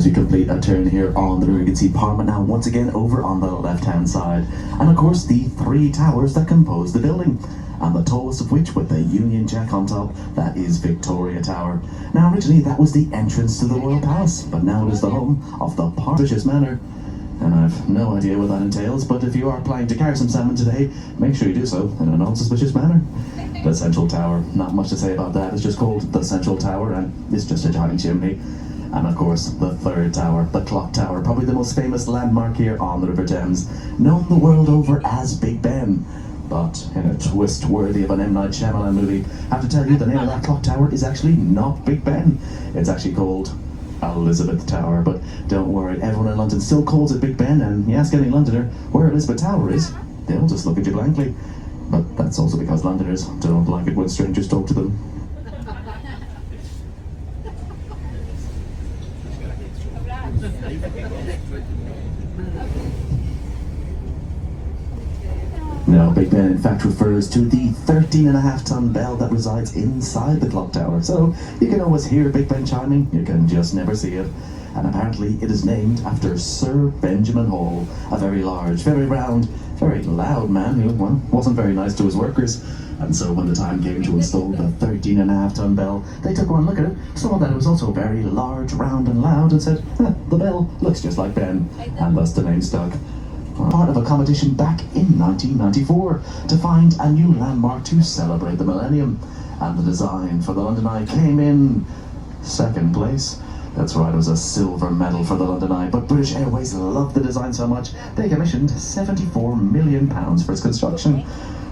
As we complete a turn here on the river, you can see Parliament now once again over on the left-hand side. And of course, the three towers that compose the building. And the tallest of which, with the Union Jack on top, that is Victoria Tower. Now, originally that was the entrance to the Royal Palace, but now it is the home of the Partridge's Manor. And I've no idea what that entails, but if you are planning to carry some salmon today, make sure you do so in a non-suspicious manner. The Central Tower, not much to say about that. It's just called the Central Tower, and it's just a giant chimney. And of course, the third tower, the Clock Tower, probably the most famous landmark here on the River Thames, known the world over as Big Ben. But in a twist worthy of an M. Night Shyamalan movie, I have to tell you the name of that clock tower is actually not Big Ben. It's actually called Elizabeth Tower. But don't worry, everyone in London still calls it Big Ben, and you ask any Londoner where Elizabeth Tower is, they'll just look at you blankly. But that's also because Londoners don't like it when strangers talk to them. Now, Big Ben in fact refers to the 13.5-ton bell that resides inside the clock tower. So you can always hear Big Ben chiming, you can just never see it. And apparently it is named after Sir Benjamin Hall, a very large, very round, very loud man who, well, wasn't very nice to his workers. And so when the time came to install the 13.5-ton bell, they took one look at it, saw that it was also very large, round and loud, and said, the bell looks just like Ben, and thus the name stuck. Part of a competition back in 1994 to find a new landmark to celebrate the millennium. And the design for the London Eye came in second place. That's right, it was a silver medal for the London Eye, but British Airways loved the design so much, they commissioned £74 million for its construction.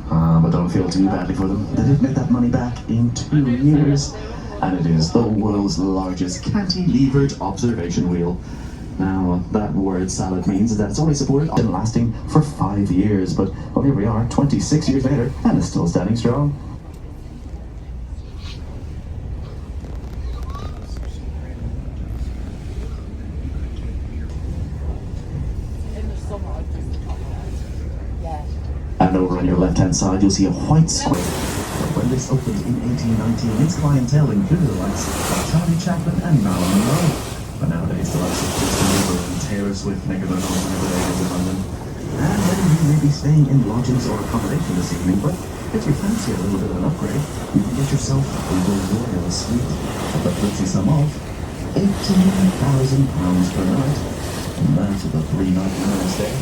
But don't feel too badly for them. They did make that money back in 2 years. And it is the world's largest cantilevered observation wheel. Now, that word salad means that it's only supported and lasting for 5 years, but well, here we are, 26 years later, and it's still standing strong. And over on your left-hand side, you'll see a white square. When this opened in 1819, its clientele included the likes of Charlie Chaplin and Marilyn Monroe. But nowadays, the likes of Justin Bieber and Taylor Swift make it their home whenever they visit London. And whether you may be staying in lodgings or accommodation this evening, but if you fancy a little bit of an upgrade, you can get yourself a royal suite at the fancy sum of £18,000 per night. And that's with a 3-night stay.